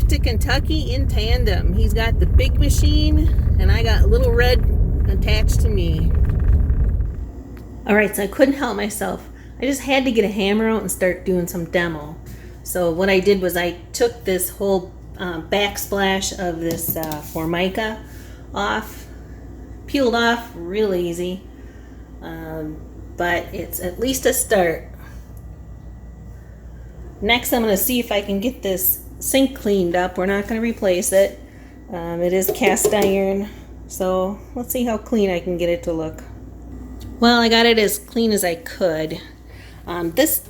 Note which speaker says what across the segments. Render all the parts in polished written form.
Speaker 1: to Kentucky in tandem. He's got the big machine and I got little red attached to me. Alright, so I couldn't help myself. I just had to get a hammer out and start doing some demo. So what I did was I took this whole backsplash of this Formica off. Peeled off real easy. But it's at least a start. Next I'm going to see if I can get this sink cleaned up. We're not going to replace it. It is cast iron. So let's see how clean I can get it to look. Well, I got it as clean as I could. This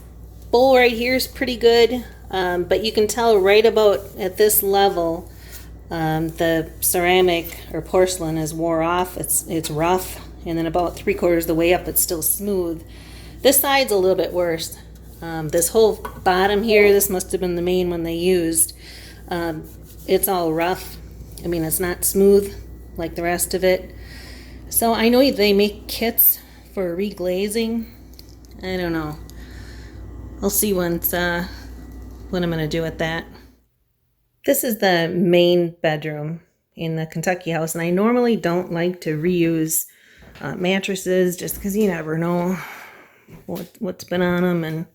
Speaker 1: bowl right here is pretty good, but you can tell right about at this level the ceramic or porcelain is wore off. It's rough, and then about 3/4 the way up it's still smooth. This side's a little bit worse. This whole bottom here, this must have been the main one they used. It's all rough. I mean, it's not smooth like the rest of it. So I know they make kits for reglazing. I don't know. I'll see once what I'm going to do with that. This is the main bedroom in the Kentucky house, and I normally don't like to reuse mattresses just because you never know what's been on them and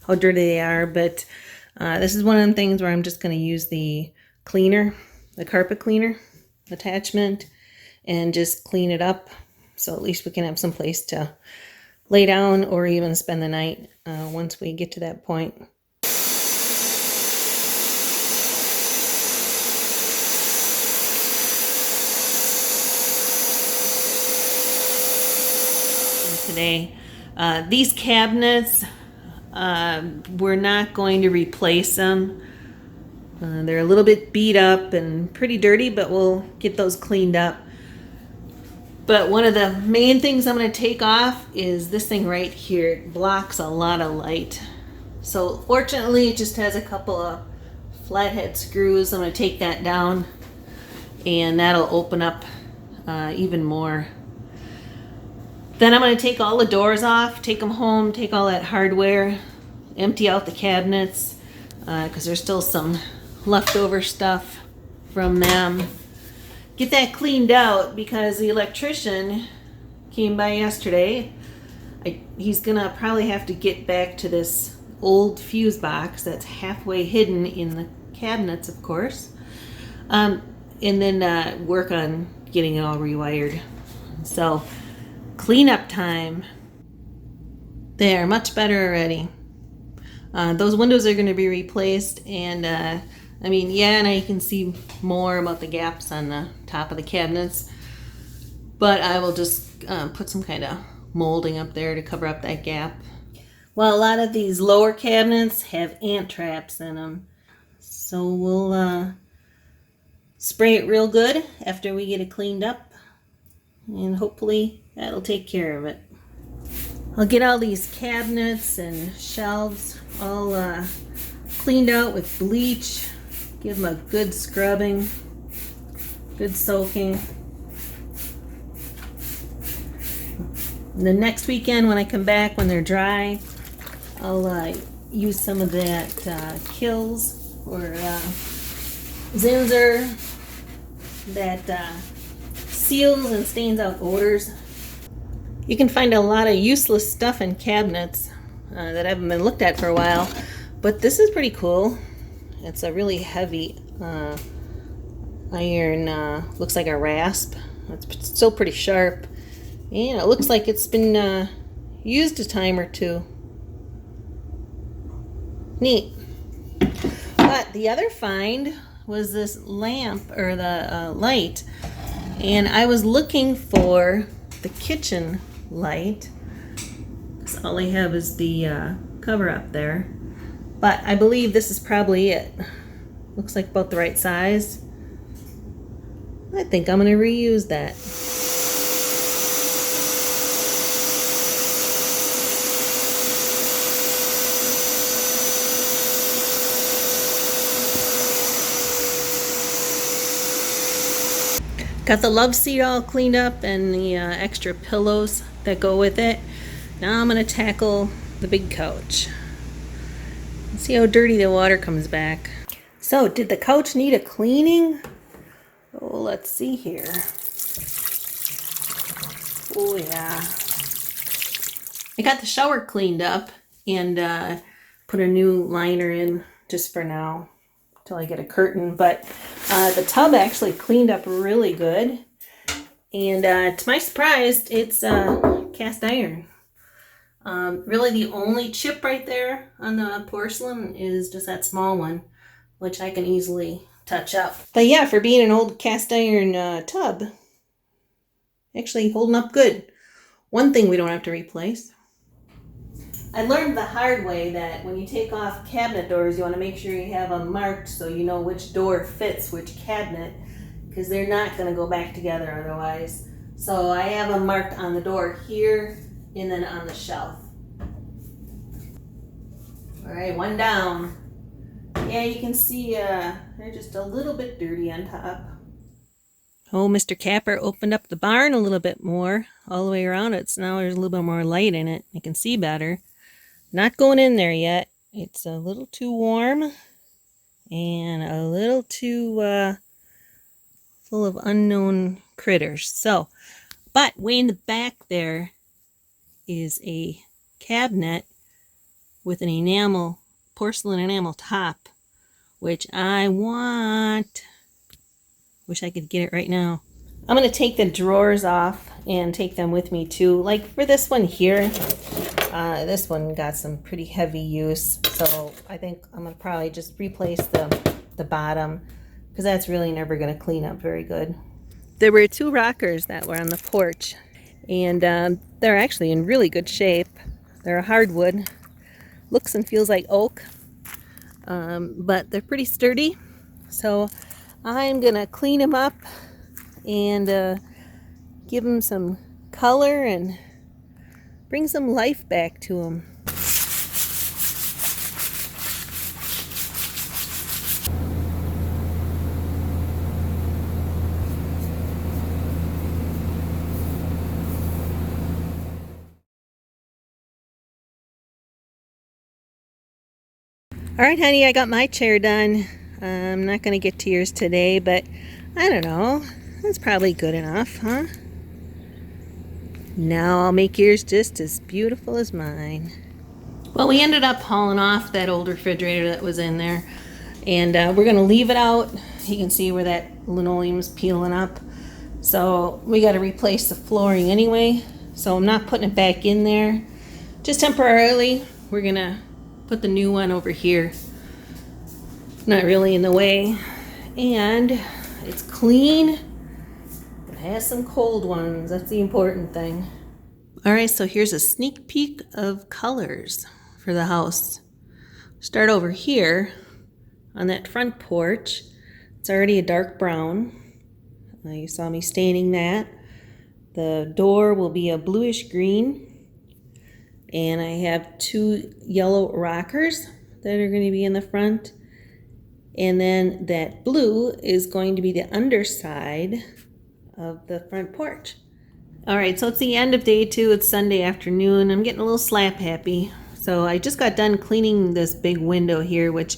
Speaker 1: how dirty they are. But this is one of the things where I'm just going to use the cleaner, the carpet cleaner attachment, and just clean it up. So at least we can have some place to lay down or even spend the night once we get to that point. And today, these cabinets, we're not going to replace them. They're a little bit beat up and pretty dirty, but we'll get those cleaned up. But one of the main things I'm going to take off is this thing right here. It blocks a lot of light. So fortunately, it just has a couple of flathead screws. I'm going to take that down, and that'll open up even more. Then I'm going to take all the doors off, take them home, take all that hardware, empty out the cabinets, because there's still some leftover stuff from them. Get that cleaned out because the electrician came by yesterday. He's gonna probably have to get back to this old fuse box that's halfway hidden in the cabinets, of course, and then work on getting it all rewired. So cleanup time. They are much better already. Those windows are going to be replaced, and I mean, yeah, now you can see more about the gaps on the top of the cabinets, but I will just put some kind of molding up there to cover up that gap. Well, a lot of these lower cabinets have ant traps in them, so we'll spray it real good after we get it cleaned up, and hopefully that'll take care of it. I'll get all these cabinets and shelves all cleaned out with bleach. Give them a good scrubbing, good soaking. And the next weekend when I come back, when they're dry, I'll use some of that Kills or Zinsser that seals and stains out odors. You can find a lot of useless stuff in cabinets that haven't been looked at for a while, but this is pretty cool. It's a really heavy iron, looks like a rasp. It's still pretty sharp, and it looks like it's been used a time or two. Neat. But the other find was this lamp, or the light, and I was looking for the kitchen light because all I have is the cover up there. But I believe this is probably it. Looks like about the right size. I think I'm going to reuse that. Got the love seat all cleaned up and the extra pillows that go with it. Now I'm going to tackle the big couch. See how dirty the water comes back. So, did the couch need a cleaning? Oh, let's see here. Oh, yeah. I got the shower cleaned up and put a new liner in just for now till I get a curtain. But the tub actually cleaned up really good. And to my surprise, it's cast iron. Really the only chip right there on the porcelain is just that small one, which I can easily touch up. But yeah, for being an old cast iron tub, actually holding up good. One thing we don't have to replace. I learned the hard way that when you take off cabinet doors, you want to make sure you have them marked so you know which door fits which cabinet, because they're not going to go back together otherwise. So I have them marked on the door here and then on the shelf. All right, one down. Yeah, you can see they're just a little bit dirty on top. Oh, Mr. Kapper opened up the barn a little bit more all the way around it. So now there's a little bit more light in it. You can see better. Not going in there yet. It's a little too warm and a little too full of unknown critters. So, but way in the back there is a cabinet with an enamel, porcelain enamel top, which I want. Wish I could get it right now. I'm going to take the drawers off and take them with me too. Like for this one here, this one got some pretty heavy use. So I think I'm going to probably just replace the bottom, because that's really never going to clean up very good. There were 2 rockers that were on the porch, and they're actually in really good shape. They're a hardwood. Looks and feels like oak, but they're pretty sturdy. So I'm going to clean them up and give them some color and bring some life back to them. All right, honey, I got my chair done. I'm not going to get to yours today, but I don't know. That's probably good enough, huh? Now I'll make yours just as beautiful as mine. Well, we ended up hauling off that old refrigerator that was in there, and we're going to leave it out. You can see where that linoleum's peeling up. So we got to replace the flooring anyway, so I'm not putting it back in there. Just temporarily, we're going to put the new one over here. Not really in the way. And it's clean. It has some cold ones. That's the important thing. All right, so here's a sneak peek of colors for the house. Start over here on that front porch. It's already a dark brown. You saw me staining that. The door will be a bluish green. And I have 2 yellow rockers that are going to be in the front. And then that blue is going to be the underside of the front porch. All right, so it's the end of day 2. It's Sunday afternoon. I'm getting a little slap happy. So I just got done cleaning this big window here, which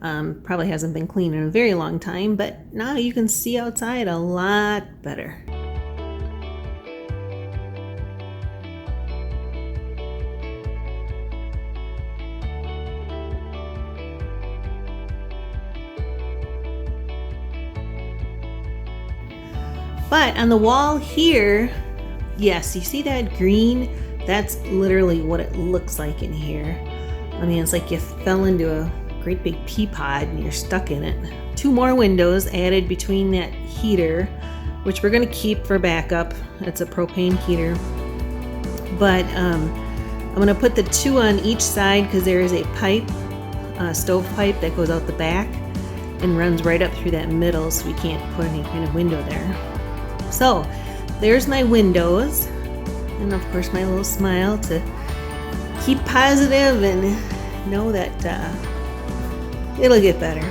Speaker 1: probably hasn't been cleaned in a very long time. But now you can see outside a lot better. But on the wall here, yes, you see that green? That's literally what it looks like in here. I mean, it's like you fell into a great big pea pod and you're stuck in it. 2 more windows added between that heater, which we're going to keep for backup. It's a propane heater. But I'm going to put the 2 on each side because there is a pipe, a stove pipe that goes out the back and runs right up through that middle, so we can't put any kind of window there. So there's my windows, and of course my little smile to keep positive and know that it'll get better.